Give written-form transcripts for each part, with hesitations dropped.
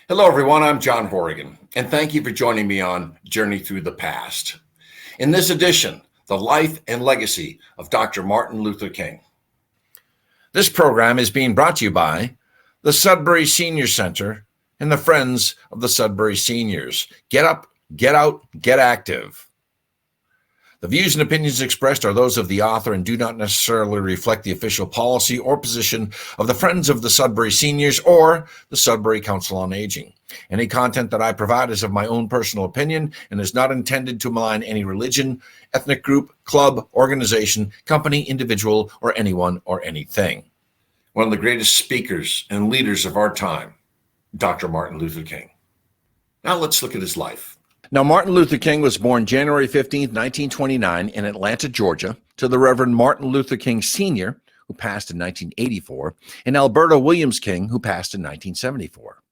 Hello, everyone. I'm John Horrigan, and thank you for joining me on Journey Through the Past. In this edition, the life and legacy of Dr. Martin Luther King. This program is being brought to you by the Sudbury Seniors Center and the Friends of the Sudbury Seniors. Get up, get out, get active. The views and opinions expressed are those of the author and do not necessarily reflect the official policy or position of the Friends of the Sudbury Seniors or the Sudbury Council on Aging. Any content that I provide is of my own personal opinion and is not intended to malign any religion, ethnic group, club, organization, company, individual, or anyone or anything. One of the greatest speakers and leaders of our time, Dr. Martin Luther King. Now let's look at his life. Now, Martin Luther King was born January 15th, 1929 in Atlanta, Georgia, to the Reverend Martin Luther King Sr., who passed in 1984, and Alberta Williams King, who passed in 1974.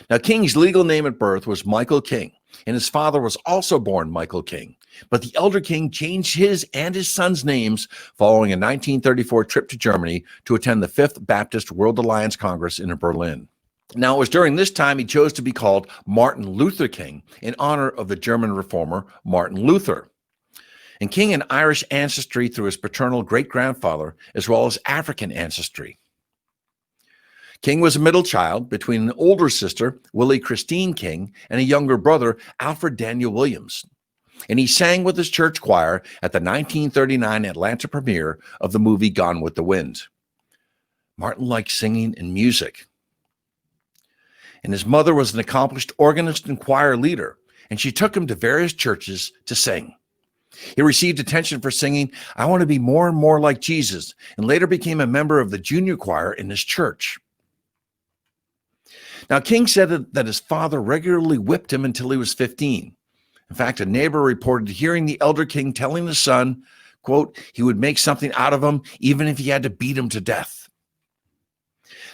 Now, King's legal name at birth was Michael King, and his father was also born Michael King, but the elder King changed his and his son's names following a 1934 trip to Germany to attend the Fifth Baptist World Alliance Congress in Berlin. Now, it was during this time he chose to be called Martin Luther King in honor of the German reformer Martin Luther. And King had Irish ancestry through his paternal great-grandfather, as well as African ancestry. King was a middle child between an older sister, Willie Christine King, and a younger brother, Alfred Daniel Williams. And he sang with his church choir at the 1939 Atlanta premiere of the movie Gone with the Wind. Martin liked singing and music. And his mother was an accomplished organist and choir leader, and she took him to various churches to sing. He received attention for singing, "I Want to Be More and More Like Jesus," and later became a member of the junior choir in his church. Now, King said that his father regularly whipped him until he was 15. In fact, a neighbor reported hearing the elder King telling the son, quote, he would make something out of him even if he had to beat him to death.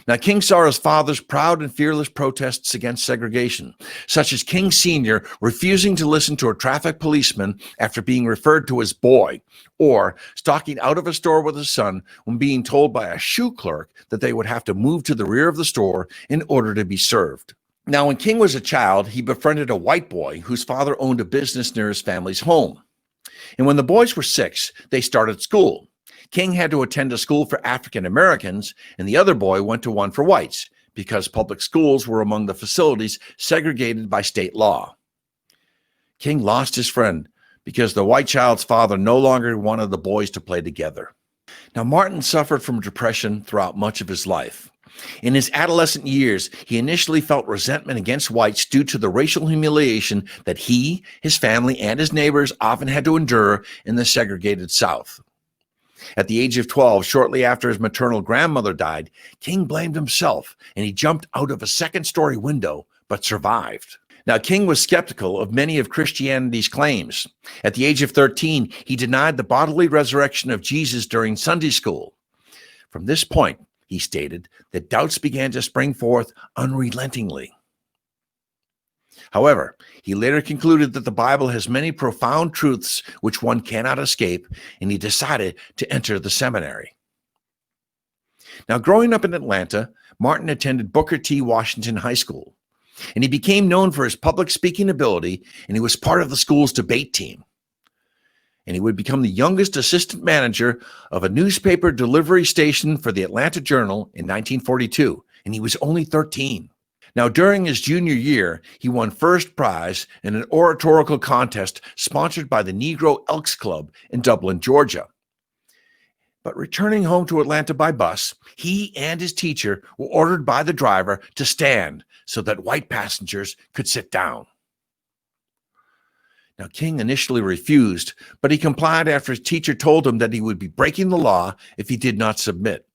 Now, King saw his father's proud and fearless protests against segregation, such as King Sr. refusing to listen to a traffic policeman after being referred to as boy, or stalking out of a store with his son when being told by a shoe clerk that they would have to move to the rear of the store in order to be served. Now, when King was a child, he befriended a white boy whose father owned a business near his family's home. And when the boys were 6, they started school. King had to attend a school for African Americans, and the other boy went to one for whites because public schools were among the facilities segregated by state law. King lost his friend because the white child's father no longer wanted the boys to play together. Now, Martin suffered from depression throughout much of his life. In his adolescent years, he initially felt resentment against whites due to the racial humiliation that he, his family, and his neighbors often had to endure in the segregated South. At the age of 12, shortly after his maternal grandmother died, King blamed himself, and he jumped out of a second-story window, but survived. Now, King was skeptical of many of Christianity's claims. At the age of 13, he denied the bodily resurrection of Jesus during Sunday school. From this point, he stated that doubts began to spring forth unrelentingly. However, he later concluded that the Bible has many profound truths which one cannot escape, and he decided to enter the seminary. Now, growing up in Atlanta, Martin attended Booker T. Washington High School, and he became known for his public speaking ability, and he was part of the school's debate team. And he would become the youngest assistant manager of a newspaper delivery station for the Atlanta Journal in 1942, and he was only 13. Now, during his junior year, he won first prize in an oratorical contest sponsored by the Negro Elks Club in Dublin, Georgia. But returning home to Atlanta by bus, he and his teacher were ordered by the driver to stand so that white passengers could sit down. Now, King initially refused, but he complied after his teacher told him that he would be breaking the law if he did not submit.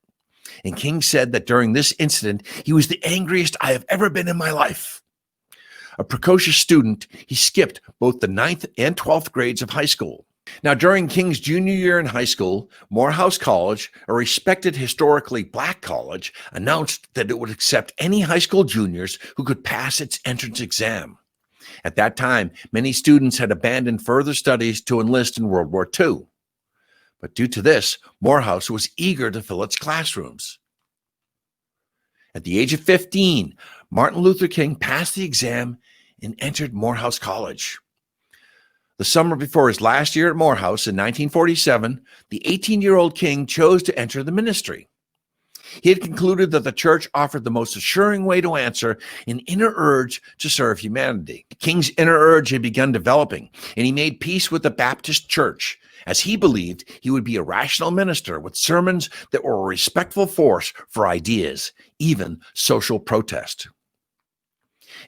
And King said that during this incident, he was the angriest I have ever been in my life. A precocious student, he skipped both the 9th and 12th grades of high school. Now, during King's junior year in high school, Morehouse College, a respected historically black college, announced that it would accept any high school juniors who could pass its entrance exam. At that time, many students had abandoned further studies to enlist in World War II. But due to this, Morehouse was eager to fill its classrooms. At the age of 15, Martin Luther King passed the exam and entered Morehouse College. The summer before his last year at Morehouse in 1947, the 18-year-old King chose to enter the ministry. He had concluded that the church offered the most assuring way to answer an inner urge to serve humanity. King's inner urge had begun developing, and he made peace with the Baptist church, as he believed he would be a rational minister with sermons that were a respectful force for ideas, even social protest.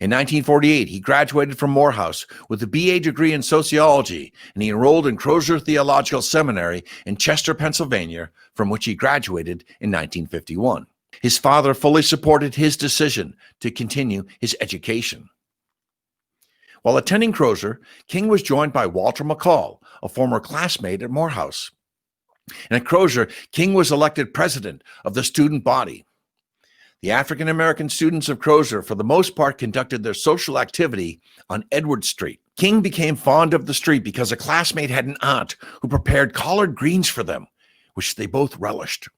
In 1948, he graduated from Morehouse with a BA degree in sociology, and he enrolled in Crozer Theological Seminary in Chester, Pennsylvania, from which he graduated in 1951. His father fully supported his decision to continue his education. While attending Crozer, King was joined by Walter McCall, a former classmate at Morehouse. And at Crozer, King was elected president of the student body. The African-American students of Crozer, for the most part, conducted their social activity on Edward Street. King became fond of the street because a classmate had an aunt who prepared collard greens for them, which they both relished.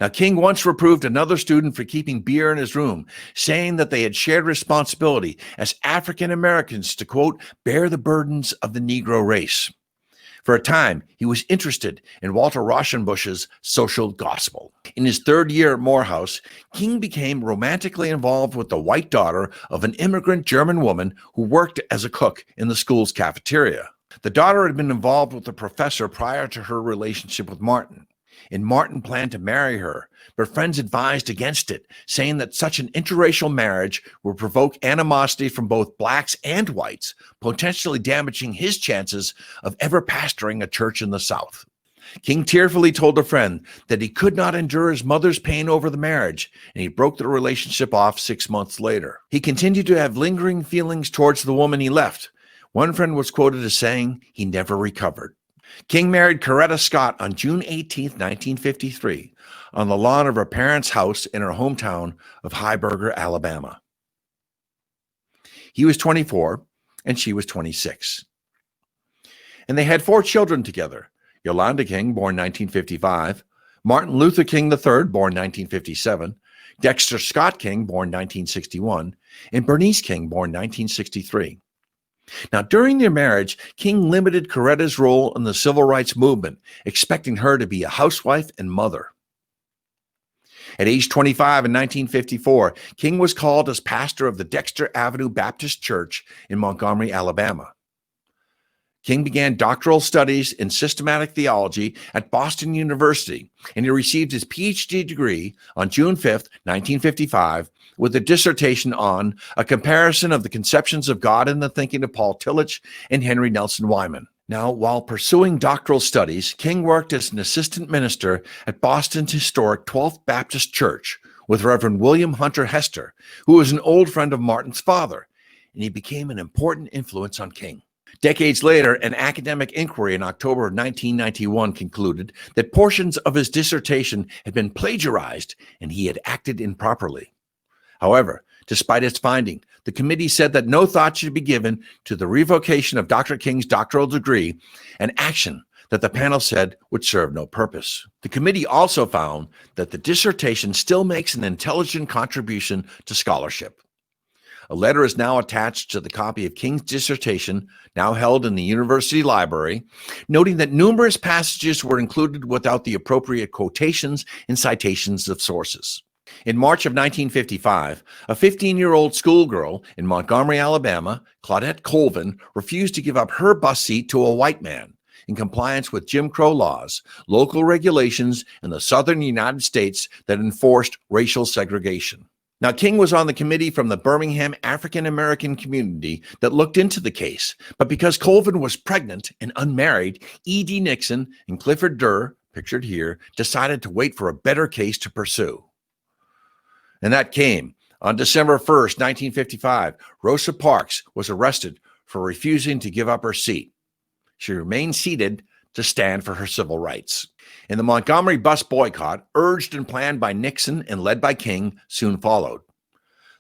Now, King once reproved another student for keeping beer in his room, saying that they had shared responsibility as African-Americans to, quote, bear the burdens of the Negro race. For a time, he was interested in Walter Rauschenbusch's social gospel. In his third year at Morehouse, King became romantically involved with the white daughter of an immigrant German woman who worked as a cook in the school's cafeteria. The daughter had been involved with the professor prior to her relationship with Martin, and Martin planned to marry her, but friends advised against it, saying that such an interracial marriage would provoke animosity from both blacks and whites, potentially damaging his chances of ever pastoring a church in the South. King tearfully told a friend that he could not endure his mother's pain over the marriage, and he broke the relationship off 6 months later. He continued to have lingering feelings towards the woman he left. One friend was quoted as saying he never recovered. King married Coretta Scott on June 18, 1953, on the lawn of her parents' house in her hometown of Heiberger, Alabama. He was 24 and she was 26. And they had 4 children together: Yolanda King, born 1955, Martin Luther King III, born 1957, Dexter Scott King, born 1961, and Bernice King, born 1963. Now, during their marriage, King limited Coretta's role in the civil rights movement, expecting her to be a housewife and mother. At age 25 in 1954, King was called as pastor of the Dexter Avenue Baptist Church in Montgomery, Alabama. King began doctoral studies in systematic theology at Boston University, and he received his PhD degree on June 5, 1955, with a dissertation on a comparison of the conceptions of God in the thinking of Paul Tillich and Henry Nelson Wyman. Now, while pursuing doctoral studies, King worked as an assistant minister at Boston's historic 12th Baptist Church with Reverend William Hunter Hester, who was an old friend of Martin's father, and he became an important influence on King. Decades later, an academic inquiry in October of 1991 concluded that portions of his dissertation had been plagiarized and he had acted improperly. However, despite its finding, the committee said that no thought should be given to the revocation of Dr. King's doctoral degree, an action that the panel said would serve no purpose. The committee also found that the dissertation still makes an intelligent contribution to scholarship. A letter is now attached to the copy of King's dissertation, now held in the university library, noting that numerous passages were included without the appropriate quotations and citations of sources. In March of 1955, a 15-year-old schoolgirl in Montgomery, Alabama, Claudette Colvin, refused to give up her bus seat to a white man in compliance with Jim Crow laws, local regulations in the southern United States that enforced racial segregation. Now, King was on the committee from the Birmingham African-American community that looked into the case, but because Colvin was pregnant and unmarried, E.D. Nixon and Clifford Durr, pictured here, decided to wait for a better case to pursue. And that came. On December 1st, 1955, Rosa Parks was arrested for refusing to give up her seat. She remained seated to stand for her civil rights. And the Montgomery bus boycott, urged and planned by Nixon and led by King, soon followed.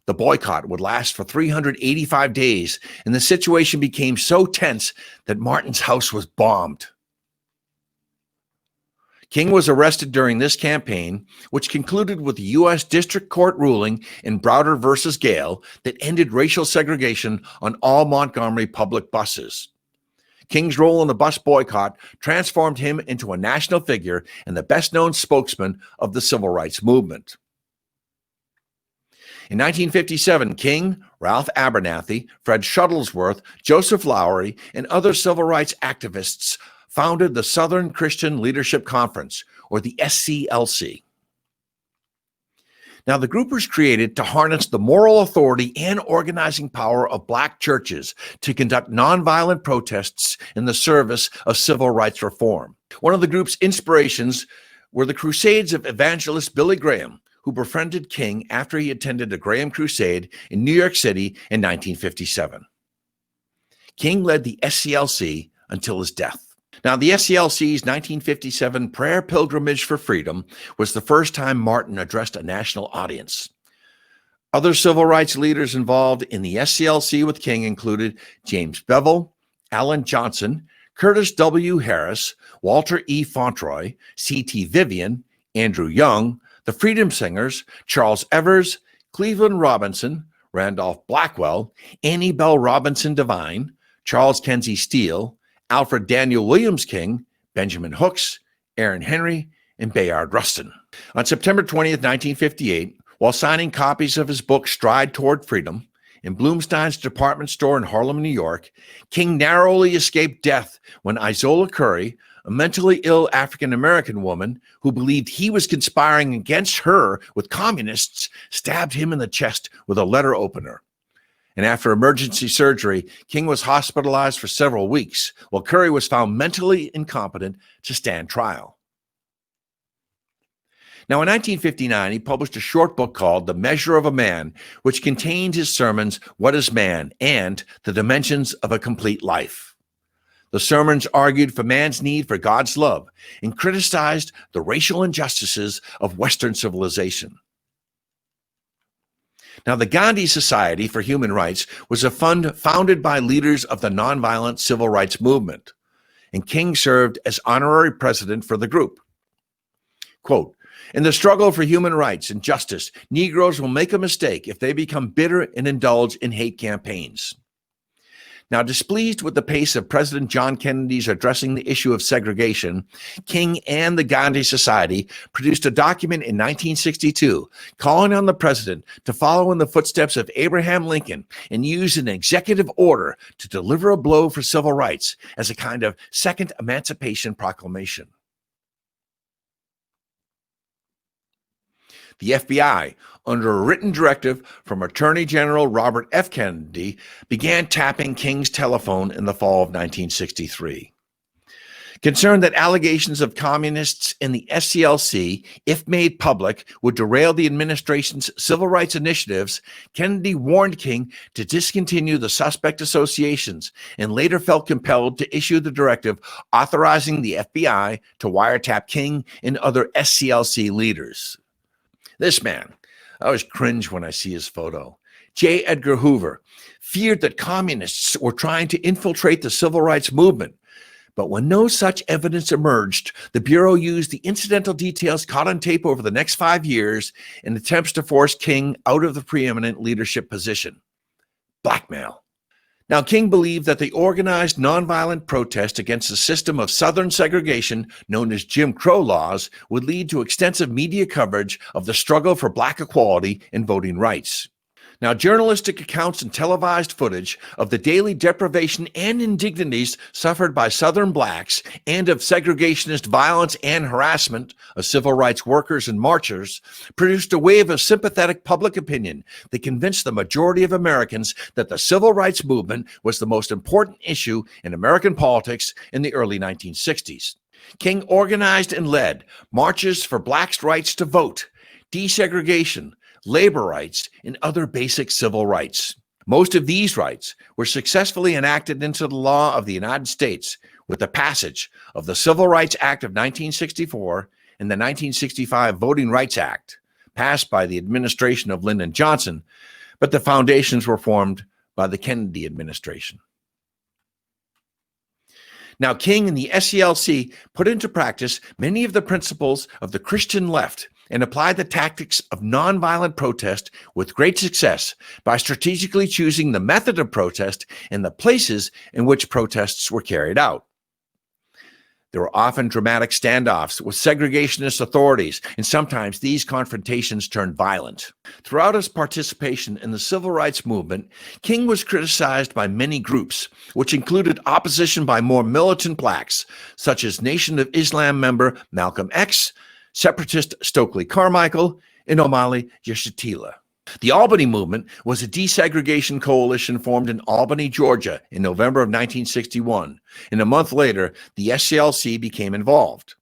The boycott would last for 385 days, and the situation became so tense that Martin's house was bombed. King was arrested during this campaign, which concluded with the U.S. District Court ruling in Browder versus Gale that ended racial segregation on all Montgomery public buses. King's role in the bus boycott transformed him into a national figure and the best-known spokesman of the civil rights movement. In 1957, King, Ralph Abernathy, Fred Shuttlesworth, Joseph Lowery, and other civil rights activists founded the Southern Christian Leadership Conference, or the SCLC. Now, the group was created to harness the moral authority and organizing power of Black churches to conduct nonviolent protests in the service of civil rights reform. One of the group's inspirations were the crusades of evangelist Billy Graham, who befriended King after he attended a Graham crusade in New York City in 1957. King led the SCLC until his death. Now, the SCLC's 1957 prayer pilgrimage for freedom was the first time Martin addressed a national audience. Other civil rights leaders involved in the SCLC with King included James Bevel, Alan Johnson, Curtis W. Harris, Walter E. Fauntroy, C.T. Vivian, Andrew Young, the Freedom Singers, Charles Evers, Cleveland Robinson, Randolph Blackwell, Annie Bell Robinson Devine, Charles Kenzie Steele, Alfred Daniel Williams King, Benjamin Hooks, Aaron Henry, and Bayard Rustin. On September 20th, 1958, while signing copies of his book Stride Toward Freedom in Bloomstein's department store in Harlem, New York, King narrowly escaped death when Isola Curry, a mentally ill African-American woman who believed he was conspiring against her with communists, stabbed him in the chest with a letter opener. And after emergency surgery, King was hospitalized for several weeks, while Curry was found mentally incompetent to stand trial. Now, in 1959, he published a short book called The Measure of a Man, which contained his sermons, What is Man? And The Dimensions of a Complete Life. The sermons argued for man's need for God's love and criticized the racial injustices of Western civilization. Now, the Gandhi Society for Human Rights was a fund founded by leaders of the nonviolent civil rights movement, and King served as honorary president for the group. Quote, in the struggle for human rights and justice, Negroes will make a mistake if they become bitter and indulge in hate campaigns. Now, displeased with the pace of President John Kennedy's addressing the issue of segregation, King and the Gandhi Society produced a document in 1962 calling on the president to follow in the footsteps of Abraham Lincoln and use an executive order to deliver a blow for civil rights as a kind of second Emancipation Proclamation. The FBI, under a written directive from Attorney General Robert F. Kennedy, began tapping King's telephone in the fall of 1963. Concerned that allegations of communists in the SCLC, if made public, would derail the administration's civil rights initiatives, Kennedy warned King to discontinue the suspect associations and later felt compelled to issue the directive authorizing the FBI to wiretap King and other SCLC leaders. This man, I always cringe when I see his photo. J. Edgar Hoover feared that communists were trying to infiltrate the civil rights movement. But when no such evidence emerged, the Bureau used the incidental details caught on tape over the next 5 years in attempts to force King out of the preeminent leadership position. Blackmail. Now, King believed that the organized nonviolent protest against the system of Southern segregation known as Jim Crow laws would lead to extensive media coverage of the struggle for Black equality and voting rights. Now, journalistic accounts and televised footage of the daily deprivation and indignities suffered by Southern Blacks and of segregationist violence and harassment of civil rights workers and marchers produced a wave of sympathetic public opinion that convinced the majority of Americans that the civil rights movement was the most important issue in American politics in the early 1960s. King organized and led marches for Blacks' rights to vote, desegregation, labor rights, and other basic civil rights. Most of these rights were successfully enacted into the law of the United States with the passage of the Civil Rights Act of 1964 and the 1965 Voting Rights Act, passed by the administration of Lyndon Johnson, but the foundations were formed by the Kennedy administration. Now, King and the SCLC put into practice many of the principles of the Christian left and applied the tactics of nonviolent protest with great success by strategically choosing the method of protest and the places in which protests were carried out. There were often dramatic standoffs with segregationist authorities, and sometimes these confrontations turned violent. Throughout his participation in the civil rights movement, King was criticized by many groups, which included opposition by more militant blacks, such as Nation of Islam member Malcolm X, separatist Stokely Carmichael, and Omali Yeshitela. The Albany movement was a desegregation coalition formed in Albany, Georgia in November of 1961, and a month later, the SCLC became involved.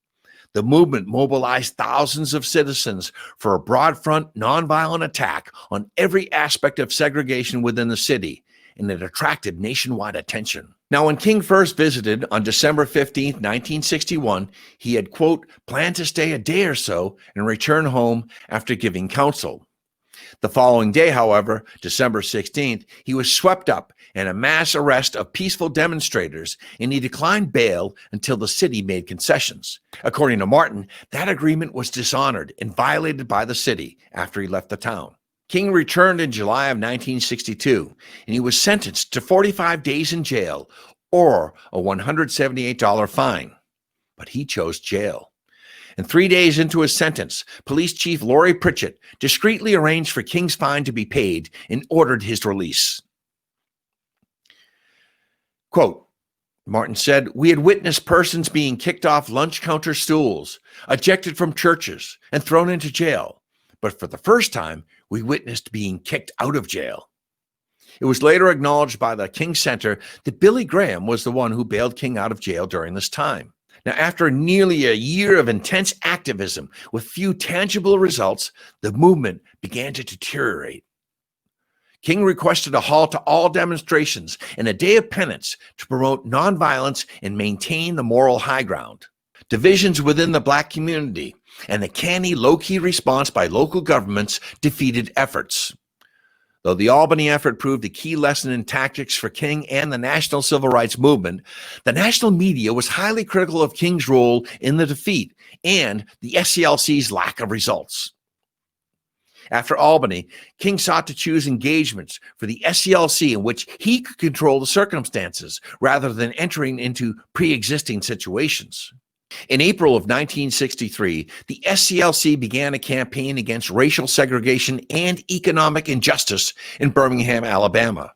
The movement mobilized thousands of citizens for a broad front, nonviolent attack on every aspect of segregation within the city, and it attracted nationwide attention. Now, when King first visited on December 15, 1961, he had, quote, planned to stay a day or so and return home after giving counsel. The following day, however, December 16th, he was swept up in a mass arrest of peaceful demonstrators, and he declined bail until the city made concessions. According to Martin, that agreement was dishonored and violated by the city after he left the town. King returned in July of 1962, and he was sentenced to 45 days in jail or a $178 fine. But he chose jail. And 3 days into his sentence, Police Chief Laurie Pritchett discreetly arranged for King's fine to be paid and ordered his release. Quote, Martin said, we had witnessed persons being kicked off lunch counter stools, ejected from churches, and thrown into jail. But for the first time, we witnessed being kicked out of jail. It was later acknowledged by the King Center that Billy Graham was the one who bailed King out of jail during this time. Now, after nearly a year of intense activism with few tangible results, the movement began to deteriorate. King requested a halt to all demonstrations and a day of penance to promote nonviolence and maintain the moral high ground. Divisions within the Black community and the canny, low-key response by local governments defeated efforts. Though the Albany effort proved a key lesson in tactics for King and the national civil rights movement, the national media was highly critical of King's role in the defeat and the SCLC's lack of results. After Albany, King sought to choose engagements for the SCLC in which he could control the circumstances rather than entering into pre-existing situations. In April of 1963, the SCLC began a campaign against racial segregation and economic injustice in Birmingham, Alabama.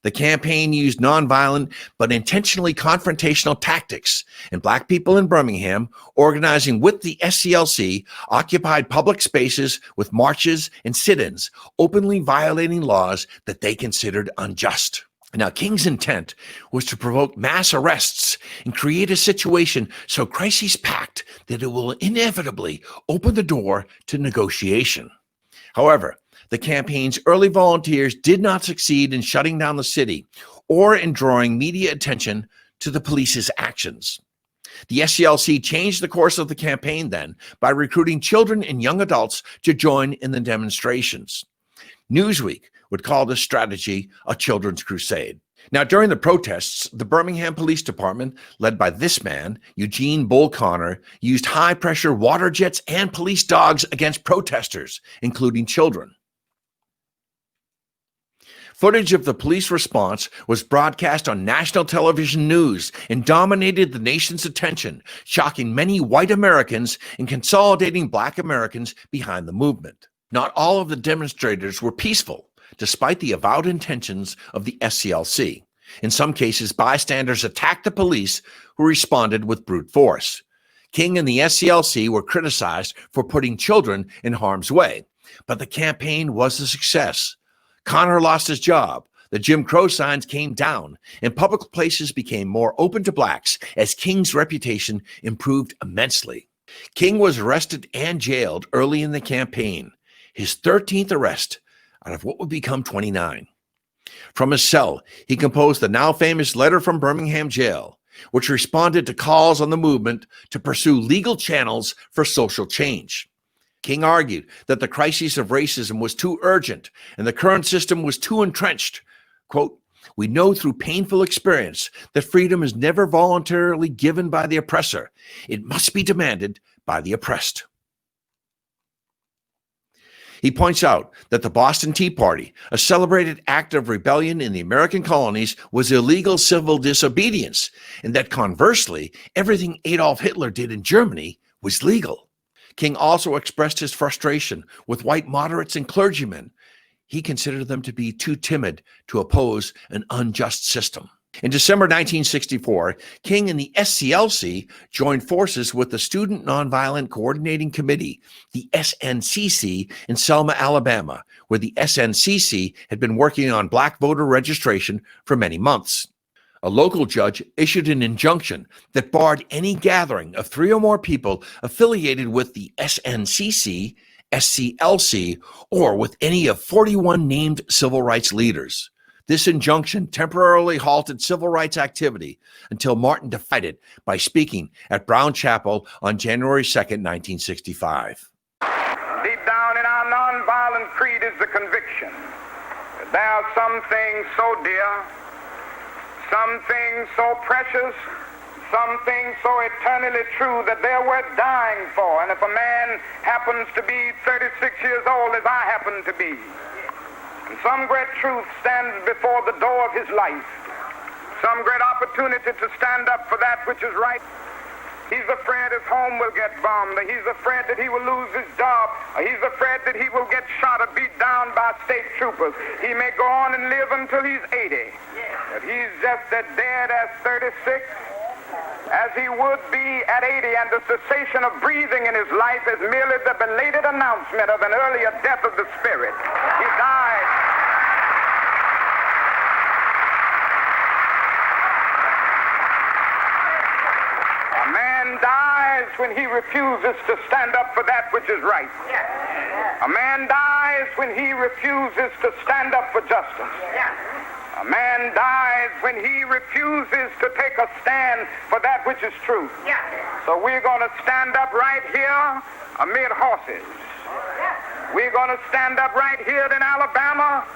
The campaign used nonviolent but intentionally confrontational tactics, and Black people in Birmingham, organizing with the SCLC, occupied public spaces with marches and sit-ins, openly violating laws that they considered unjust. Now, King's intent was to provoke mass arrests and create a situation so crises packed that it will inevitably open the door to negotiation. However, the campaign's early volunteers did not succeed in shutting down the city or in drawing media attention to the police's actions. The SCLC changed the course of the campaign then by recruiting children and young adults to join in the demonstrations. Newsweek would call this strategy a children's crusade. Now, during the protests, the Birmingham Police Department, led by this man, Eugene Bull Connor, used high-pressure water jets and police dogs against protesters, including children. Footage of the police response was broadcast on national television news and dominated the nation's attention, shocking many white Americans and consolidating Black Americans behind the movement. Not all of the demonstrators were peaceful, despite the avowed intentions of the SCLC. In some cases, bystanders attacked the police, who responded with brute force. King and the SCLC were criticized for putting children in harm's way, but the campaign was a success. Connor lost his job, the Jim Crow signs came down, and public places became more open to Blacks as King's reputation improved immensely. King was arrested and jailed early in the campaign, his 13th arrest out of what would become 29. From his cell, he composed the now famous Letter from Birmingham Jail, which responded to calls on the movement to pursue legal channels for social change. King argued that the crisis of racism was too urgent and the current system was too entrenched. Quote, We know through painful experience that freedom is never voluntarily given by the oppressor. It must be demanded by the oppressed. He points out that the Boston Tea Party, a celebrated act of rebellion in the American colonies, was illegal civil disobedience, and that conversely, everything Adolf Hitler did in Germany was legal. King also expressed his frustration with white moderates and clergymen. He considered them to be too timid to oppose an unjust system. In December 1964, King and the SCLC joined forces with the Student Nonviolent Coordinating Committee, the SNCC, in Selma, Alabama, where the SNCC had been working on black voter registration for many months. A local judge issued an injunction that barred any gathering of 3 or more people affiliated with the SNCC, SCLC, or with any of 41 named civil rights leaders. This injunction temporarily halted civil rights activity until Martin defied it by speaking at Brown Chapel on January 2nd, 1965. Deep down in our nonviolent creed is the conviction that there are some things so dear, some things so precious, some things so eternally true that they're worth dying for. And if a man happens to be 36 years old, as I happen to be, and some great truth stands before the door of his life, some great opportunity to stand up for that which is right, he's afraid his home will get bombed, or he's afraid that he will lose his job, or he's afraid that he will get shot or beat down by state troopers. He may go on and live until he's 80, but he's just as dead as 36 as he would be at 80, and the cessation of breathing in his life is merely the belated announcement of an earlier death of the spirit. He died. A man dies when he refuses to stand up for that which is right. A man dies when he refuses to stand up for justice. A man dies when he refuses to take a stand for that which is true. So we're going to stand up right here amid horses. We're going to stand up right here in Alabama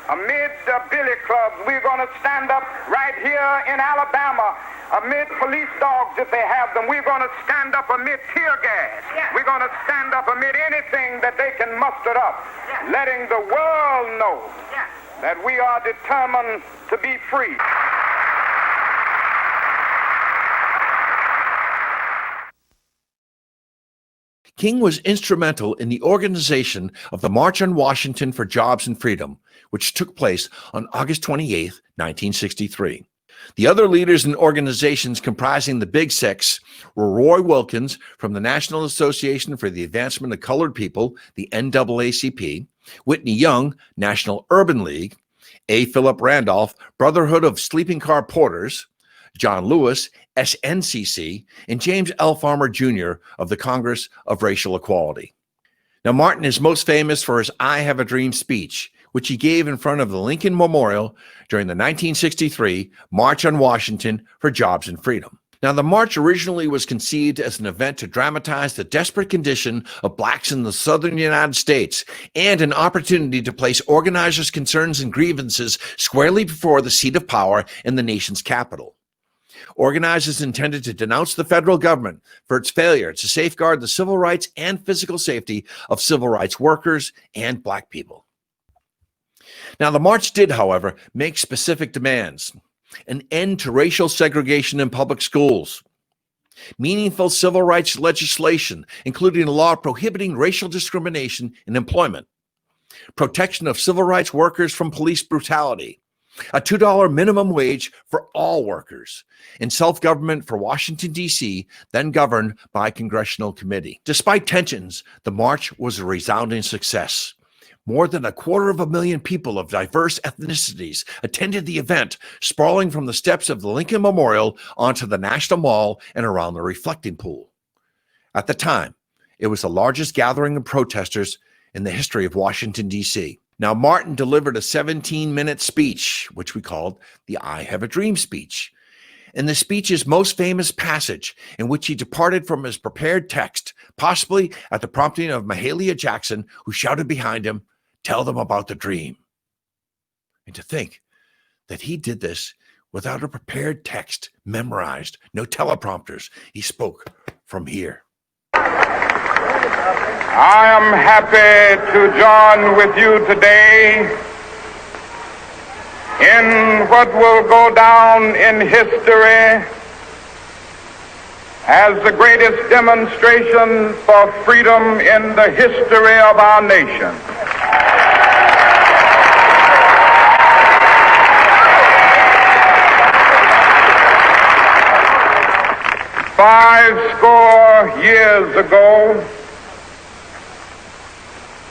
amid billy clubs. We're going to stand up right here in Alabama amid police dogs if they have them. We're going to stand up amid tear gas. We're going to stand up amid anything that they can muster up, letting the world know that we are determined to be free. King was instrumental in the organization of the March on Washington for Jobs and Freedom, which took place on August 28, 1963. The other leaders and organizations comprising the Big Six were Roy Wilkins from the National Association for the Advancement of Colored People, the NAACP, Whitney Young, National Urban League, A. Philip Randolph, Brotherhood of Sleeping Car Porters, John Lewis, SNCC, and James L. Farmer Jr. of the Congress of Racial Equality. Now, Martin is most famous for his I Have a Dream speech, which he gave in front of the Lincoln Memorial during the 1963 March on Washington for Jobs and Freedom. Now, the march originally was conceived as an event to dramatize the desperate condition of blacks in the southern United States and an opportunity to place organizers' concerns and grievances squarely before the seat of power in the nation's capital. Organizers intended to denounce the federal government for its failure to safeguard the civil rights and physical safety of civil rights workers and black people. Now, the march did, however, make specific demands: an end to racial segregation in public schools, meaningful civil rights legislation, including a law prohibiting racial discrimination in employment, protection of civil rights workers from police brutality, a $2 minimum wage for all workers, and self-government for Washington, D.C., then governed by a congressional committee. Despite tensions, the march was a resounding success. More than 250,000 people of diverse ethnicities attended the event, sprawling from the steps of the Lincoln Memorial onto the National Mall and around the reflecting pool. At the time, it was the largest gathering of protesters in the history of Washington, D.C. Now, Martin delivered a 17-minute speech, which we called the I Have a Dream speech. In the speech's most famous passage, in which he departed from his prepared text, possibly at the prompting of Mahalia Jackson, who shouted behind him, "Tell them about the dream." And to think that he did this without a prepared text, memorized, no teleprompters. He spoke from here. I am happy to join with you today in what will go down in history as the greatest demonstration for freedom in the history of our nation. Five score years ago,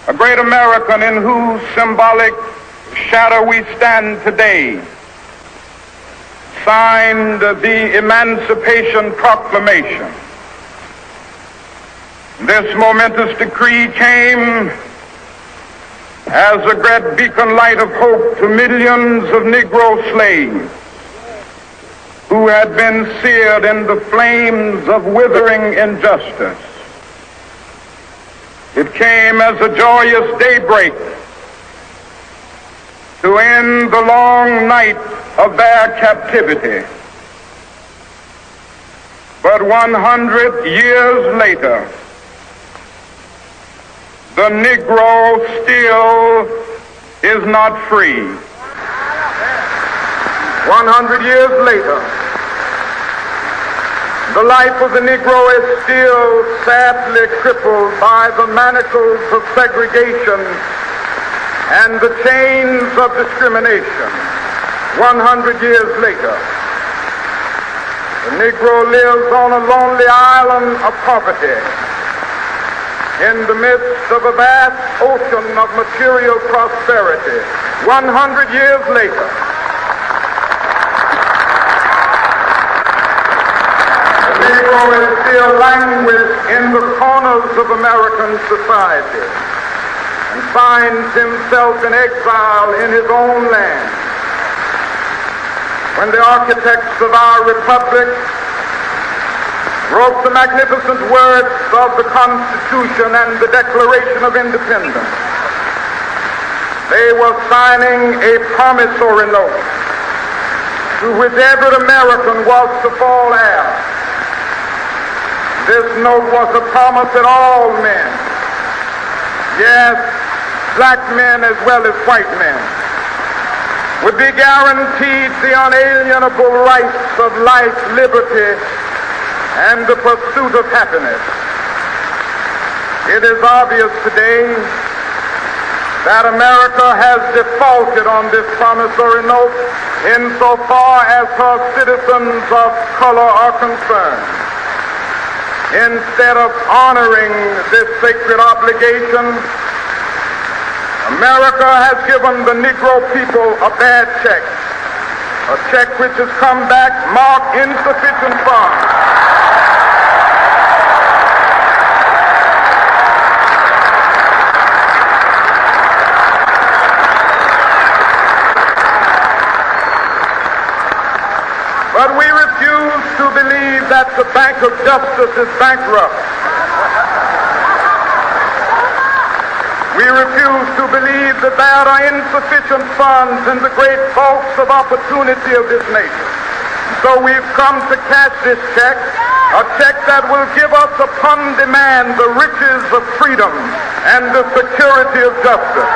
a great American in whose symbolic shadow we stand today signed the Emancipation Proclamation. This momentous decree came as a great beacon light of hope to millions of Negro slaves who had been seared in the flames of withering injustice. It came as a joyous daybreak to end the long night of their captivity. But 100 years later, the Negro still is not free. 100 years later, the life of the Negro is still sadly crippled by the manacles of segregation and the chains of discrimination. 100 years later, the Negro lives on a lonely island of poverty in the midst of a vast ocean of material prosperity. 100 years later, Negro is still languished in the corners of American society and finds himself in exile in his own land. When the architects of our republic wrote the magnificent words of the Constitution and the Declaration of Independence, they were signing a promissory note to which every American was to fall heir. This note was a promise that all men, yes, black men as well as white men, would be guaranteed the unalienable rights of life, liberty, and the pursuit of happiness. It is obvious today that America has defaulted on this promissory note insofar as her citizens of color are concerned. Instead of honoring this sacred obligation, America has given the Negro people a bad check, a check which has come back marked insufficient funds. But we refuse to believe that the Bank of Justice is bankrupt. We refuse to believe that there are insufficient funds in the great vaults of opportunity of this nation. So we've come to cash this check, a check that will give us upon demand the riches of freedom and the security of justice.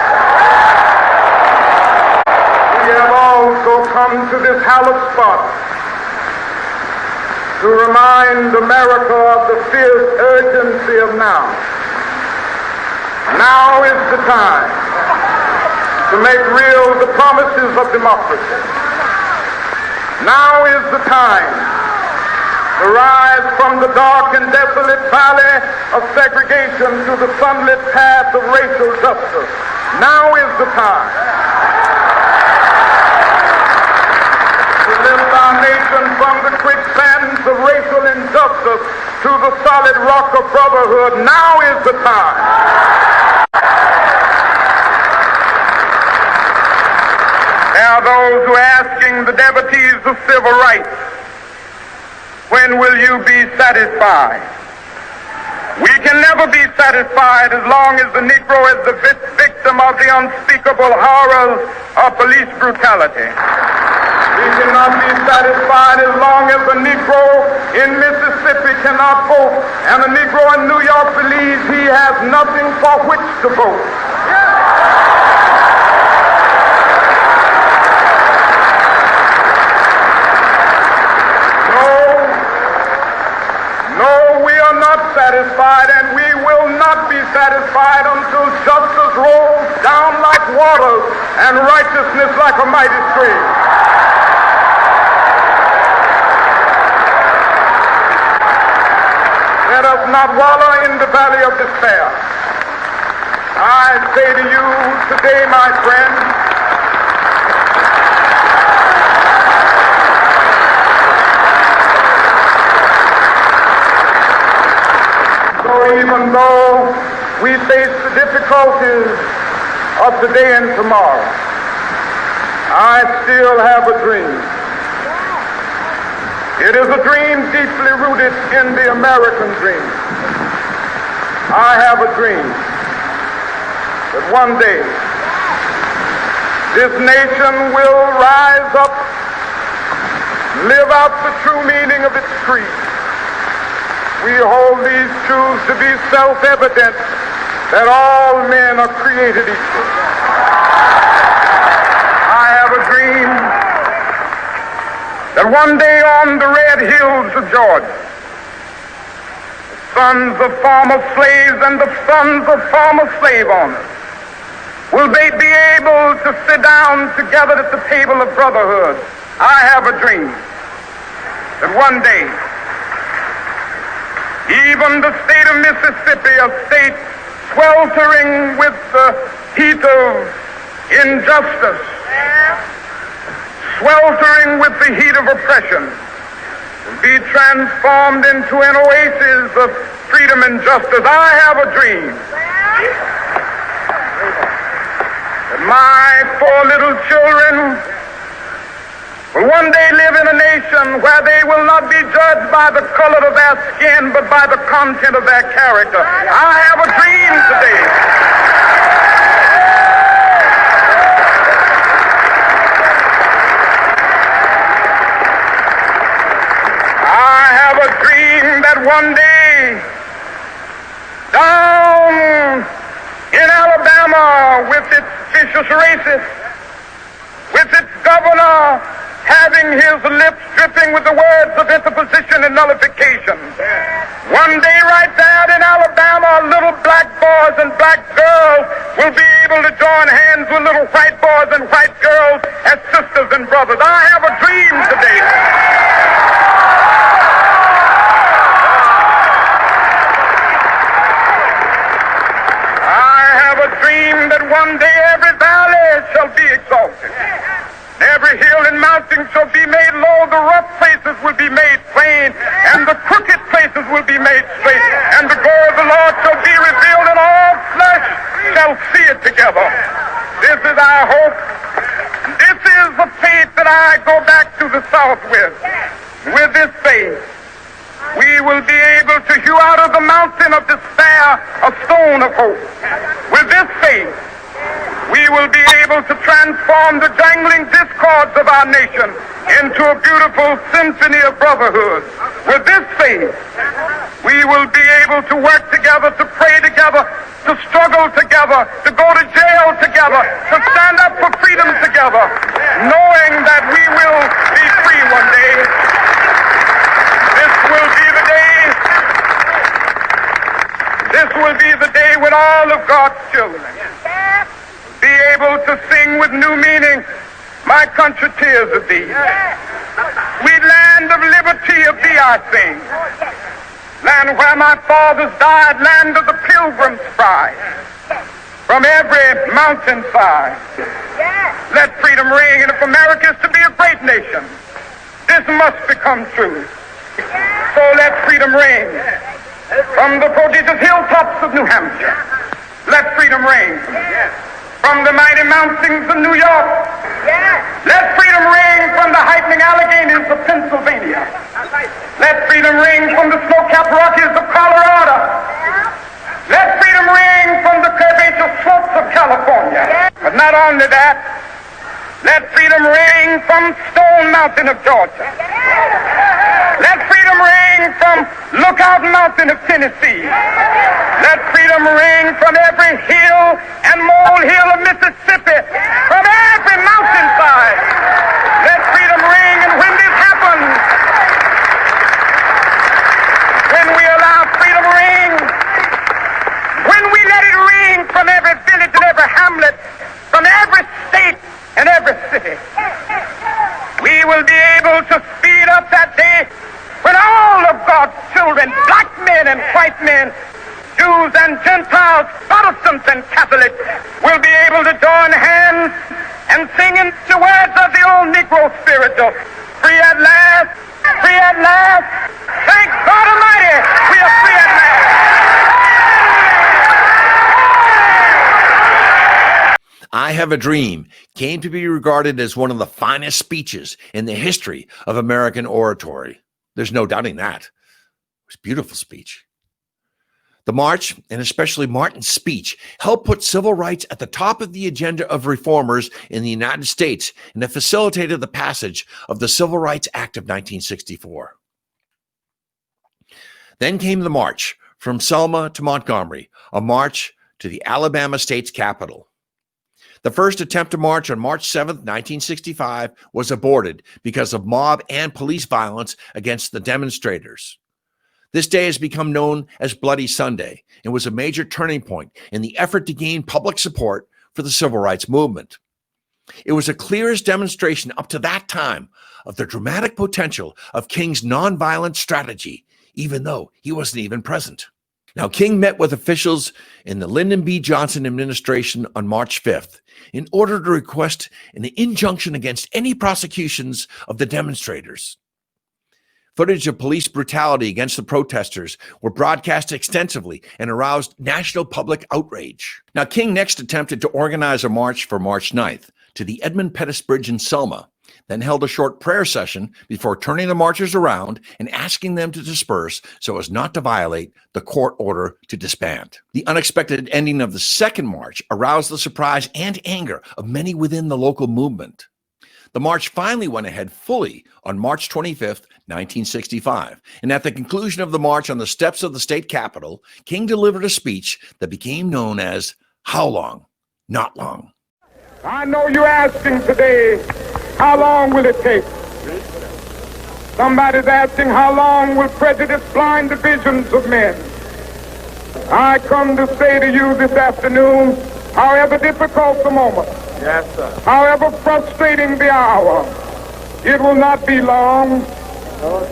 We have also come to this hallowed spot to remind America of the fierce urgency of now. Now is the time to make real the promises of democracy. Now is the time to rise from the dark and desolate valley of segregation to the sunlit path of racial justice. Now is the time to lift our nation from the quicksands of racial injustice to the solid rock of brotherhood. Now is the time. There are those who are asking the devotees of civil rights, when will you be satisfied? We can never be satisfied as long as the Negro is the victim of the unspeakable horrors of police brutality. We cannot be satisfied as long as a Negro in Mississippi cannot vote and a Negro in New York believes he has nothing for which to vote. No, we are not satisfied, and we will not be satisfied until justice rolls down like waters and righteousness like a mighty stream. Let us not wallow in the valley of despair. I say to you today, my friend, so even though we face the difficulties of today and tomorrow, I still have a dream. It is a dream deeply rooted in the American dream. I have a dream that one day this nation will rise up, live out the true meaning of its creed. We hold these truths to be self-evident that all men are created equal. I have a dream that one day on the red hills of Georgia, the sons of former slaves and the sons of former slave owners will they be able to sit down together at the table of brotherhood. I have a dream that one day even the state of Mississippi, a state sweltering with the heat of injustice, sweltering with the heat of oppression, will be transformed into an oasis of freedom and justice. I have a dream that my 4 little children will one day live in a nation where they will not be judged by the color of their skin, but by the content of their character. I have a dream today. I have a dream that one day, down in Alabama, with its vicious racists, with its governor having his lips dripping with the words of interposition and nullification. One day right there in Alabama, little black boys and black girls will be able to join hands with little white boys and white girls as sisters and brothers. I have a dream today. I have a dream that one day every valley shall be exalted. Every hill and mountain shall be made low, the rough places will be made plain, and the crooked places will be made straight, and the glory of the Lord shall be revealed, and all flesh shall see it together. This is our hope. This is the faith that I go back to the South with. With this faith, we will be able to hew out of the mountain of despair a stone of hope. With this faith, we will be able to transform the jangling discords of our nation into a beautiful symphony of brotherhood. With this faith, we will be able to work together, to pray together, to struggle together, to go to jail together, to stand up for freedom together, knowing that we will be free one day. This will be the day. This will be the day when all of God's children be able to sing with new meaning, my country tears of thee. Sweet land of liberty of thee I sing. Land where my fathers died, land of the pilgrim's pride. From every mountainside, let freedom ring. And if America is to be a great nation, this must become true. So let freedom ring. From the prodigious hilltops of New Hampshire, let freedom ring. From the mighty mountains of New York, let freedom ring from the heightening Alleghanies of Pennsylvania. Let freedom ring from the snow-capped Rockies of Colorado. Let freedom ring from the curvaceous slopes of California. But not only that, let freedom ring from Stone Mountain of Georgia. Let freedom ring from Lookout Mountain of Tennessee. Let freedom ring from every hill and molehill of Mississippi, from every mountainside. Let freedom ring, and when this happens, when we allow freedom ring, when we let it ring from every village and every hamlet, from every state and every city, we will be able to speed up that day when all of God's children, black men and white men, Jews and Gentiles, Protestants and Catholics, will be able to join hands and sing in the words of the old Negro spiritual, free at last, free at last. Thank God Almighty, we are free at last. I Have a Dream came to be regarded as one of the finest speeches in the history of American oratory. There's no doubting that. It was a beautiful speech. The march, and especially Martin's speech, helped put civil rights at the top of the agenda of reformers in the United States, and it facilitated the passage of the Civil Rights Act of 1964. Then came the march from Selma to Montgomery, a march to the Alabama state's capital. The first attempt to march on March 7th, 1965 was aborted because of mob and police violence against the demonstrators. This day has become known as Bloody Sunday and was a major turning point in the effort to gain public support for the civil rights movement. It was the clearest demonstration up to that time of the dramatic potential of King's nonviolent strategy, even though he wasn't even present. Now, King met with officials in the Lyndon B. Johnson administration on March 5th in order to request an injunction against any prosecutions of the demonstrators. Footage of police brutality against the protesters were broadcast extensively and aroused national public outrage. Now, King next attempted to organize a march for March 9th to the Edmund Pettus Bridge in Selma, then held a short prayer session before turning the marchers around and asking them to disperse so as not to violate the court order to disband. The unexpected ending of the second march aroused the surprise and anger of many within the local movement. The march finally went ahead fully on March 25th, 1965, and at the conclusion of the march on the steps of the state capitol, King delivered a speech that became known as How Long? Not Long. I know you're asking today, how long will it take? Somebody's asking, how long will prejudice blind the visions of men? I come to say to you this afternoon, however difficult the moment, yes, sir, however frustrating the hour, it will not be long,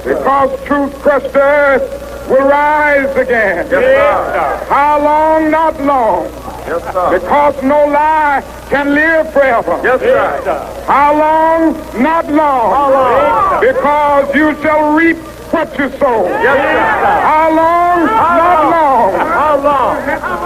because truth crushed earth will rise again. Yes, sir. How long? Not long. Yes, sir. Because no lie can live forever. Yes, sir. How long? Not long. How long? Because you shall reap what you sow. Yes, sir. How long? Not long. How long?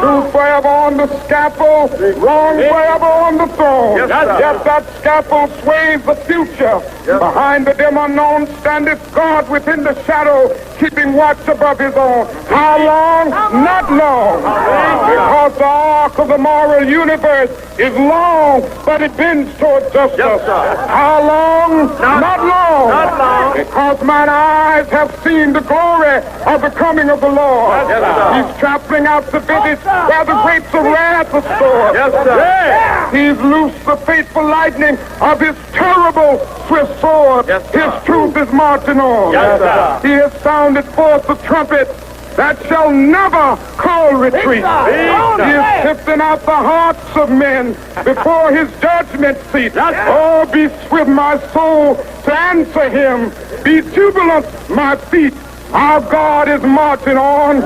Truth forever on the scaffold, wrong forever on the throne. Yes, yet that scaffold sways the future. Yes. Behind the dim unknown standeth God within the shadow, keeping watch above his own. How long? Not long. Because the arc of the moral universe is long, but it bends toward justice. Yes, how long? Not long. Not long. Because mine eyes have seen the glory of the coming of the Lord. Yes, he's trampling out the village where the grapes of wrath are stored. Yes, sir. He's loosed the fateful lightning of his terrible swift sword. Yes, his truth is marching on. Yes, sir. He has sounded forth the trumpet that shall never call retreat. He is sifting out the hearts of men before his judgment seat. Oh, be swift, my soul, to answer him. Be jubilant, my feet. Our God is marching on.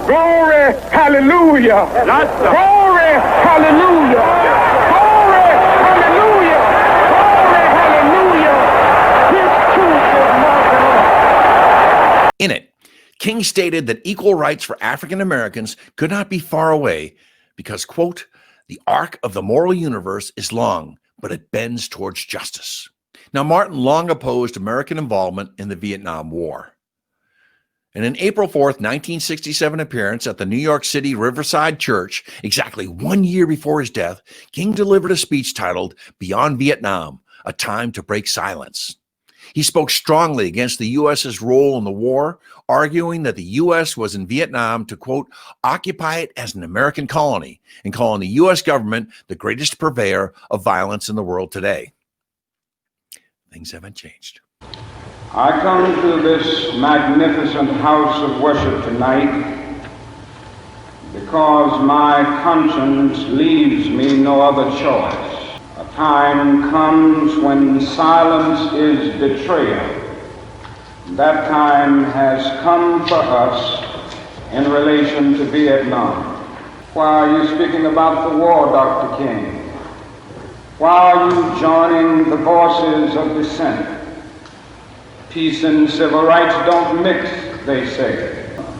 Glory, hallelujah. Glory, hallelujah. Glory, hallelujah. Glory, hallelujah. His truth is marching on. In it, King stated that equal rights for African Americans could not be far away because, quote, the arc of the moral universe is long, but it bends towards justice. Now, Martin long opposed American involvement in the Vietnam War. In an April 4th, 1967 appearance at the New York City Riverside Church, exactly 1 year before his death, King delivered a speech titled Beyond Vietnam, A Time to Break Silence. He spoke strongly against the U.S.'s role in the war, arguing that the U.S. was in Vietnam to, quote, occupy it as an American colony, and calling the U.S. government the greatest purveyor of violence in the world today. Things haven't changed. I come to this magnificent house of worship tonight because my conscience leaves me no other choice. A time comes when silence is betrayal. That time has come for us in relation to Vietnam. Why are you speaking about the war, Dr. King? Why are you joining the voices of dissent? Peace and civil rights don't mix, they say.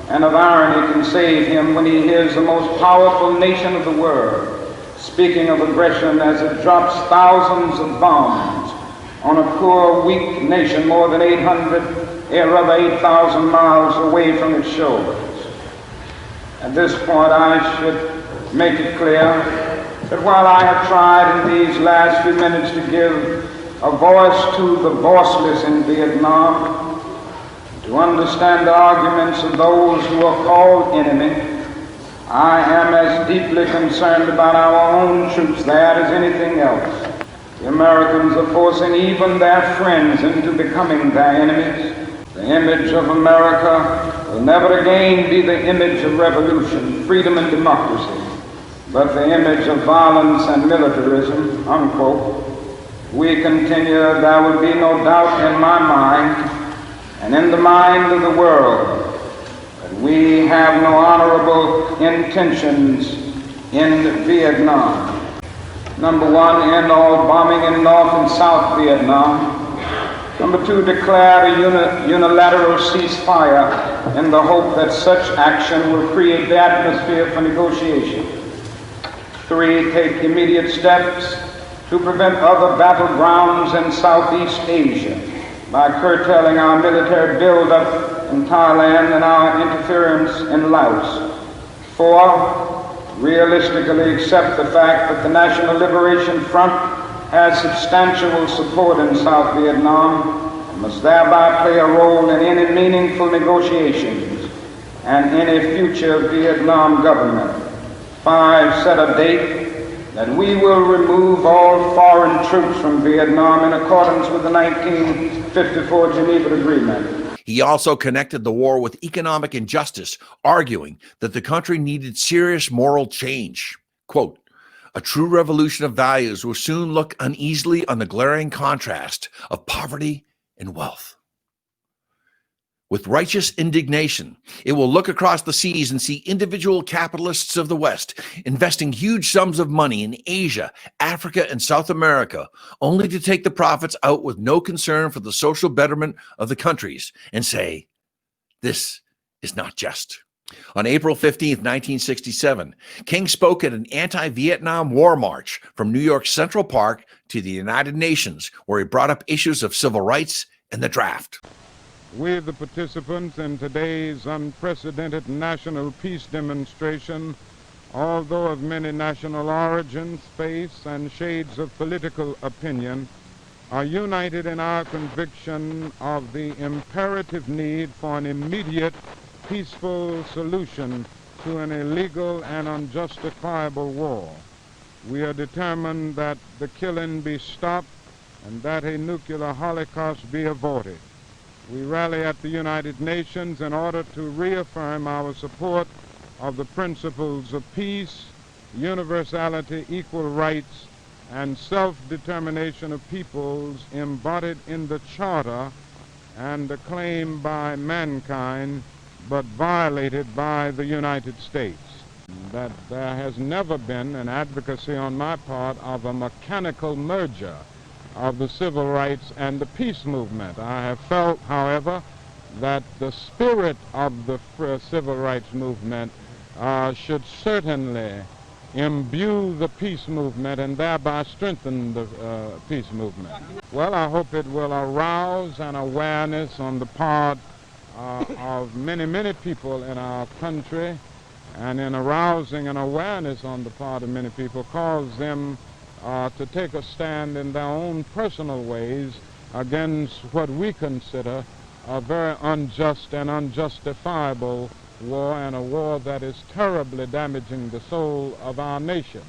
And of irony can save him when he hears the most powerful nation of the world speaking of aggression as it drops thousands of bombs on a poor, weak nation more than 8,000 miles away from its shores. At this point, I should make it clear that while I have tried in these last few minutes to give a voice to the voiceless in Vietnam, to understand the arguments of those who are called enemy, I am as deeply concerned about our own troops there as anything else. The Americans are forcing even their friends into becoming their enemies. The image of America will never again be the image of revolution, freedom, and democracy, but the image of violence and militarism, unquote. We continue, there will be no doubt in my mind and in the mind of the world that we have no honorable intentions in Vietnam. Number one, end all bombing in North and South Vietnam. Number two, declare a unilateral ceasefire in the hope that such action will create the atmosphere for negotiation. Three, take immediate steps to prevent other battlegrounds in Southeast Asia by curtailing our military buildup in Thailand and our interference in Laos. Four, realistically accept the fact that the National Liberation Front has substantial support in South Vietnam and must thereby play a role in any meaningful negotiations and any future Vietnam government. Five, set a date that we will remove all foreign troops from Vietnam in accordance with the 1954 Geneva Agreement. He also connected the war with economic injustice, arguing that the country needed serious moral change. Quote, a true revolution of values will soon look uneasily on the glaring contrast of poverty and wealth. With righteous indignation, it will look across the seas and see individual capitalists of the West investing huge sums of money in Asia, Africa, and South America, only to take the profits out with no concern for the social betterment of the countries and say, this is not just. On April 15, 1967, King spoke at an anti-Vietnam War march from New York's Central Park to the United Nations, where he brought up issues of civil rights and the draft. We, the participants in today's unprecedented national peace demonstration, although of many national origins, faiths, and shades of political opinion, are united in our conviction of the imperative need for an immediate, peaceful solution to an illegal and unjustifiable war. We are determined that the killing be stopped and that a nuclear holocaust be avoided. We rally at the United Nations in order to reaffirm our support of the principles of peace, universality, equal rights, and self-determination of peoples embodied in the Charter and acclaimed by mankind, but violated by the United States. That there has never been an advocacy on my part of a mechanical merger of the civil rights and the peace movement. I have felt, however, that the spirit of the civil rights movement should certainly imbue the peace movement and thereby strengthen the peace movement. Well, I hope it will arouse an awareness on the part of many, many people in our country, and in arousing an awareness on the part of many people, cause them to take a stand in their own personal ways against what we consider a very unjust and unjustifiable war, and a war that is terribly damaging the soul of our nation.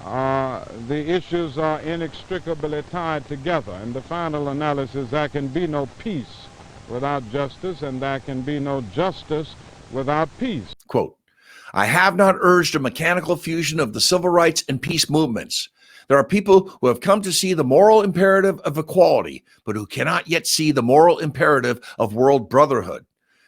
The issues are inextricably tied together. In the final analysis, there can be no peace without justice, and there can be no justice without peace. Quote, I have not urged a mechanical fusion of the civil rights and peace movements. There are people who have come to see the moral imperative of equality, but who cannot yet see the moral imperative of world brotherhood.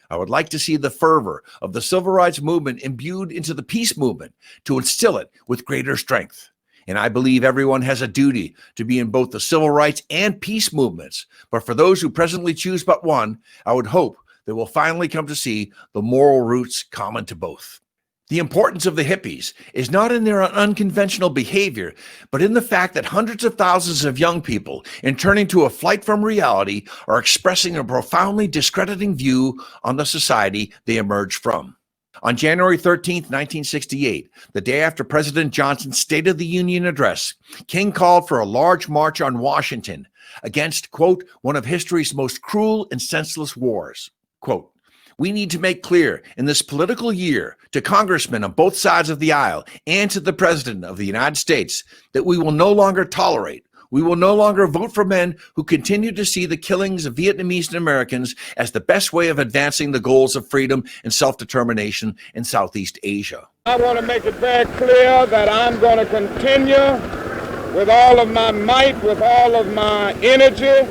I would like to see the fervor of the civil rights movement imbued into the peace movement to instill it with greater strength. And I believe everyone has a duty to be in both the civil rights and peace movements. But for those who presently choose but one, I would hope they will finally come to see the moral roots common to both. The importance of the hippies is not in their unconventional behavior, but in the fact that hundreds of thousands of young people, in turning to a flight from reality, are expressing a profoundly discrediting view on the society they emerged from. On January 13th, 1968, the day after President Johnson's State of the Union address, King called for a large march on Washington against, quote, one of history's most cruel and senseless wars. Quote, we need to make clear in this political year to congressmen on both sides of the aisle and to the President of the United States that we will no longer tolerate, we will no longer vote for men who continue to see the killings of Vietnamese and Americans as the best way of advancing the goals of freedom and self-determination in Southeast Asia. I want to make it very clear that I'm going to continue with all of my might, with all of my energy,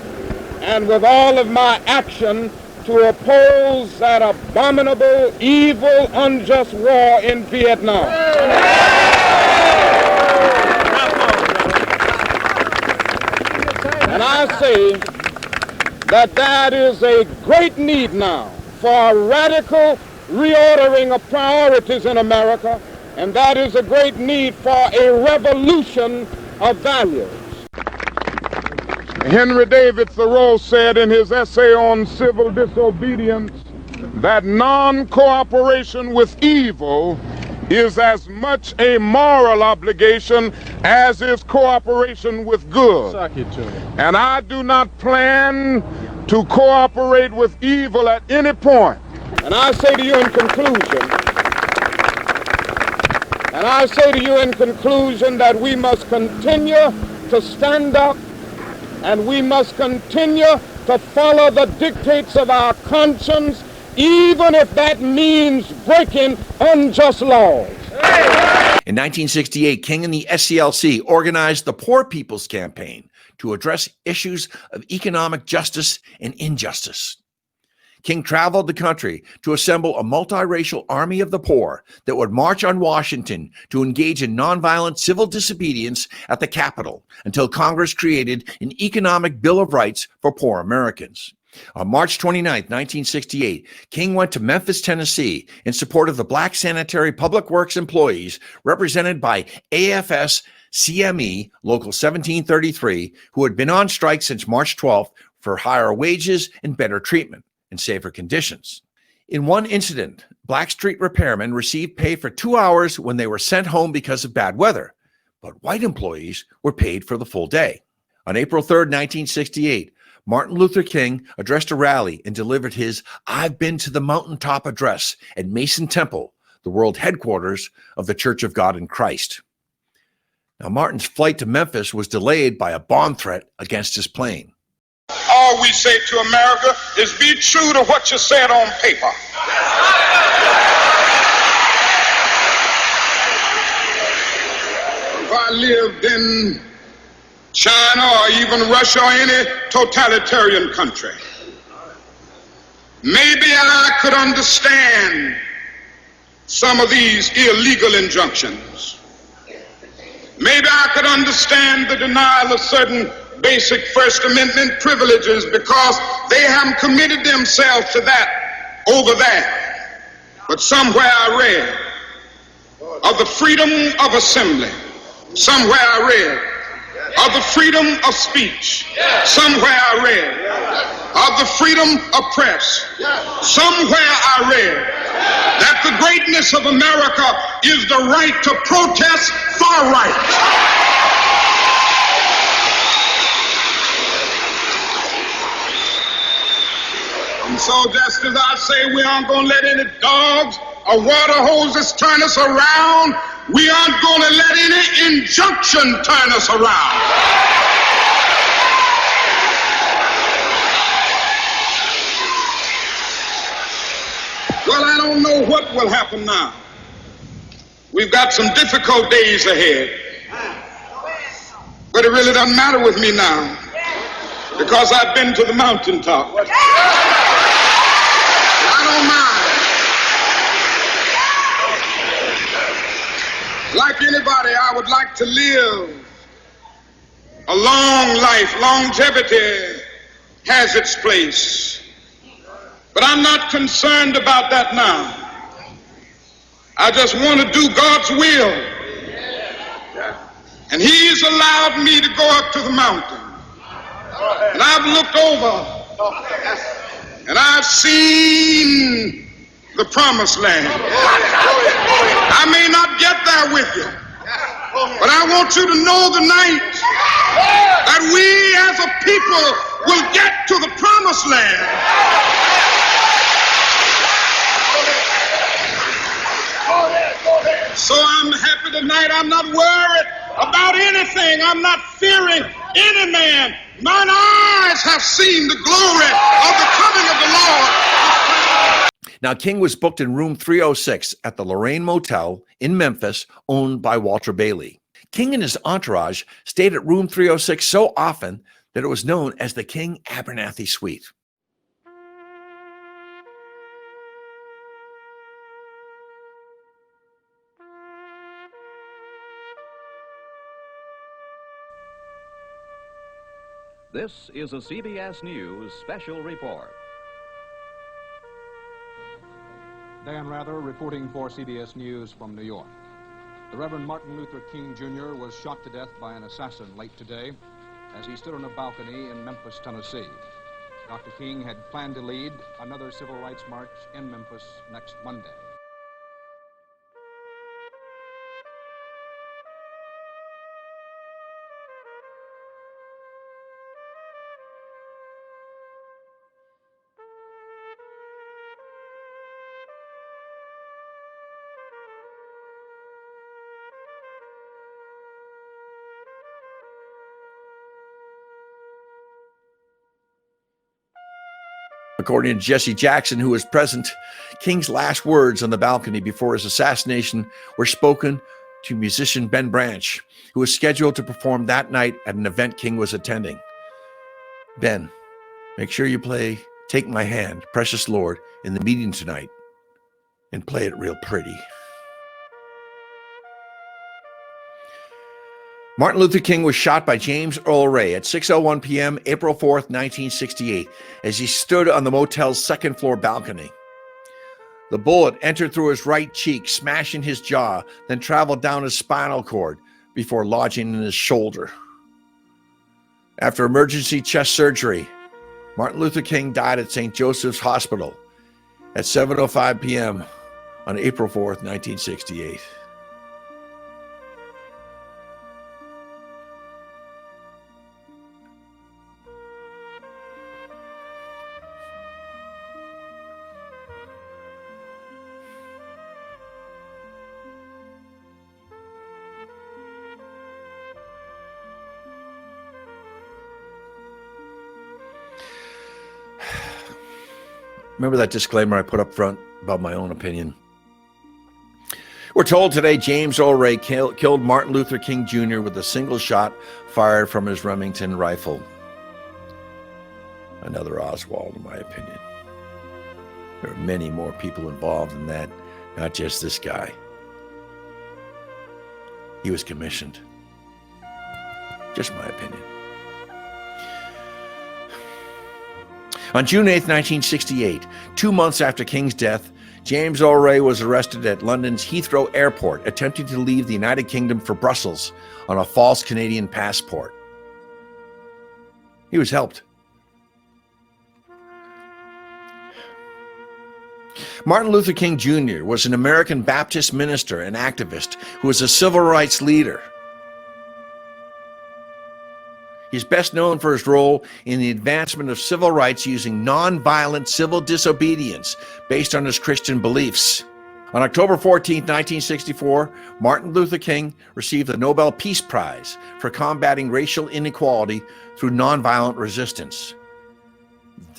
and with all of my action to oppose that abominable, evil, unjust war in Vietnam. And I say that that is a great need now for a radical reordering of priorities in America, and that is a great need for a revolution of values. Henry David Thoreau said in his essay on civil disobedience that non-cooperation with evil is as much a moral obligation as is cooperation with good. And I do not plan to cooperate with evil at any point. And I say to you in conclusion, that we must continue to stand up, and we must continue to follow the dictates of our conscience, even if that means breaking unjust laws. In 1968, King and the SCLC organized the Poor People's Campaign to address issues of economic justice and injustice. King traveled the country to assemble a multiracial army of the poor that would march on Washington to engage in nonviolent civil disobedience at the Capitol until Congress created an economic Bill of Rights for poor Americans. On March 29, 1968, King went to Memphis, Tennessee in support of the Black Sanitary Public Works employees represented by AFS CME Local 1733, who had been on strike since March 12th for higher wages and better treatment and safer conditions. In one incident, Black street repairmen received pay for 2 hours when they were sent home because of bad weather, but white employees were paid for the full day. On April 3rd, 1968, Martin Luther King addressed a rally and delivered his I've Been to the Mountaintop address at Mason Temple, the world headquarters of the Church of God in Christ. Now, Martin's flight to Memphis was delayed by a bomb threat against his plane. All we say to America is be true to what you said on paper. If I lived in China or even Russia or any totalitarian country, maybe I could understand some of these illegal injunctions. Maybe I could understand the denial of certain basic First Amendment privileges because they haven't committed themselves to that over there. But somewhere I read of the freedom of assembly. Somewhere I read of the freedom of speech. Somewhere I read of the freedom of press. Somewhere I read that the greatness of America is the right to protest far right. So just as I say we aren't going to let any dogs or water hoses turn us around, we aren't going to let any injunction turn us around. Well, I don't know what will happen now. We've got some difficult days ahead. But it really doesn't matter with me now, because I've been to the mountaintop. I don't mind. Like anybody, I would like to live a long life. Longevity has its place. But I'm not concerned about that now. I just want to do God's will. And He's allowed me to go up to the mountain. And I've looked over and I've seen the promised land. I may not get there with you, but I want you to know tonight that we as a people will get to the promised land. So I'm happy tonight. I'm not worried about anything. I'm not fearing any man. Mine eyes have seen the glory of the coming of the Lord. Now, King was booked in room 306 at the Lorraine Motel in Memphis, owned by Walter Bailey. King and his entourage stayed at room 306 so often that it was known as the King Abernathy Suite. This is a CBS News special report. Dan Rather reporting for CBS News from New York. The Reverend Martin Luther King Jr. was shot to death by an assassin late today as he stood on a balcony in Memphis, Tennessee. Dr. King had planned to lead another civil rights march in Memphis next Monday. According to Jesse Jackson, who was present, King's last words on the balcony before his assassination were spoken to musician Ben Branch, who was scheduled to perform that night at an event King was attending. Ben, make sure you play Take My Hand, Precious Lord, in the meeting tonight, and play it real pretty. Martin Luther King was shot by James Earl Ray at 6:01 p.m. April 4th, 1968, as he stood on the motel's second-floor balcony. The bullet entered through his right cheek, smashing his jaw, then traveled down his spinal cord before lodging in his shoulder. After emergency chest surgery, Martin Luther King died at St. Joseph's Hospital at 7:05 p.m. on April 4th, 1968. Remember that disclaimer I put up front about my own opinion? We're told today James Earl Ray killed Martin Luther King Jr. with a single shot fired from his Remington rifle. Another Oswald, in my opinion. There are many more people involved in that, not just this guy. He was commissioned. Just my opinion. On June 8, 1968, 2 months after King's death, James Earl Ray was arrested at London's Heathrow Airport, attempting to leave the United Kingdom for Brussels on a false Canadian passport. He was helped. Martin Luther King Jr. was an American Baptist minister and activist who was a civil rights leader. He's best known for his role in the advancement of civil rights using nonviolent civil disobedience based on his Christian beliefs. On October 14, 1964, Martin Luther King received the Nobel Peace Prize for combating racial inequality through nonviolent resistance.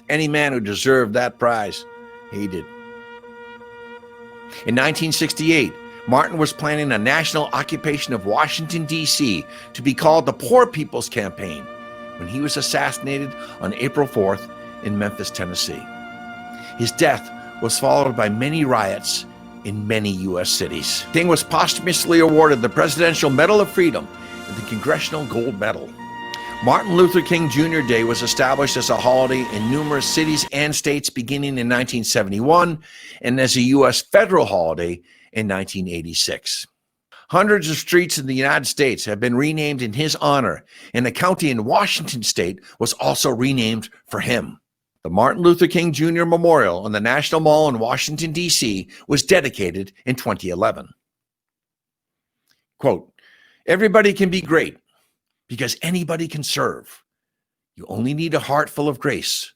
Any man who deserved that prize, he did. In 1968, Martin was planning a national occupation of Washington, D.C. to be called the Poor People's Campaign when he was assassinated on April 4th in Memphis, Tennessee. His death was followed by many riots in many U.S. cities. King was posthumously awarded the Presidential Medal of Freedom and the Congressional Gold Medal. Martin Luther King Jr. Day was established as a holiday in numerous cities and states beginning in 1971 and as a U.S. federal holiday in 1986. Hundreds of streets in the United States have been renamed in his honor, and a county in Washington state was also renamed for him. The Martin Luther King Jr. Memorial on the National Mall in Washington, D.C. was dedicated in 2011. Quote, "Everybody can be great because anybody can serve. You only need a heart full of grace,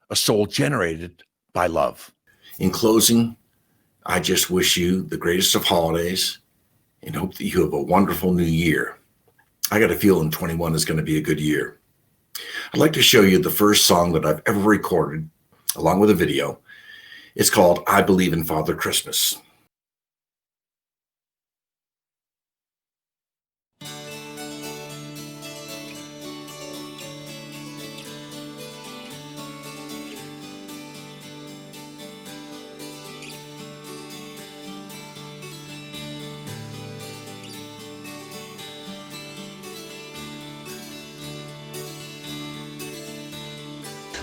a soul generated by love." In closing, I just wish you the greatest of holidays and hope that you have a wonderful new year. I got a feeling 21 is going to be a good year. I'd like to show you the first song that I've ever recorded, along with a video. It's called "I Believe in Father Christmas."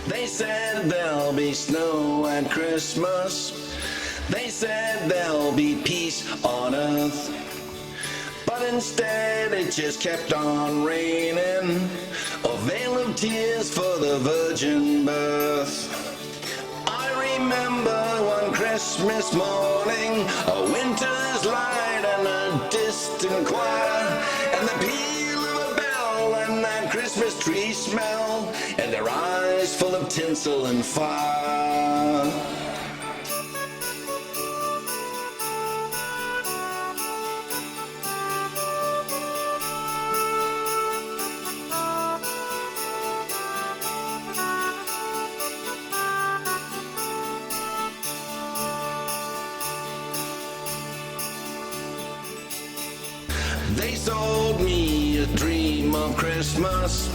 They said there'll be snow at Christmas. They said there'll be peace on earth. But instead it just kept on raining, a veil of tears for the virgin birth. I remember one Christmas morning, a winter's light and a distant choir, and the peal of a bell and that Christmas tree smell, and their eyes full of tinsel and fire. They sold me a dream of Christmas.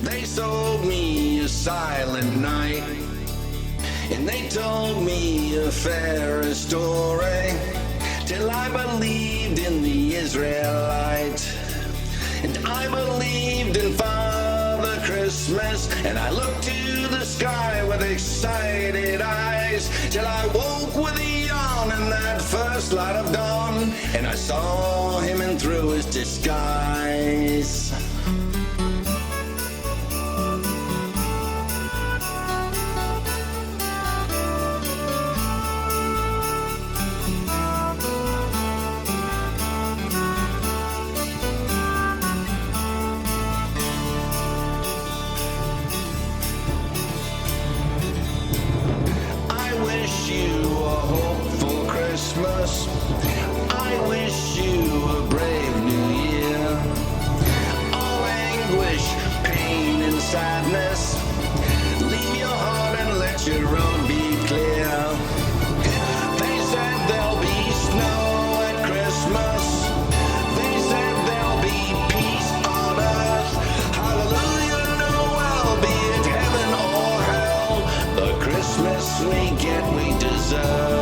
They sold me a silent night. And they told me a fairy story till I believed in the Israelite. And I believed in Father Christmas, and I looked to the sky with excited eyes till I woke with a yawn in that first light of dawn, and I saw him in through his disguise. I wish you a brave new year. All anguish, pain and sadness, leave your heart and let your road be clear. They said there'll be snow at Christmas. They said there'll be peace on earth. Hallelujah, Noel, be it heaven or hell, the Christmas we get we deserve.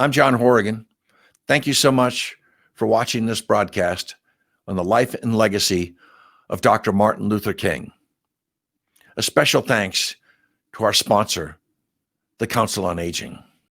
I'm John Horrigan. Thank you so much for watching this broadcast on the life and legacy of Dr. Martin Luther King. A special thanks to our sponsor, the Council on Aging.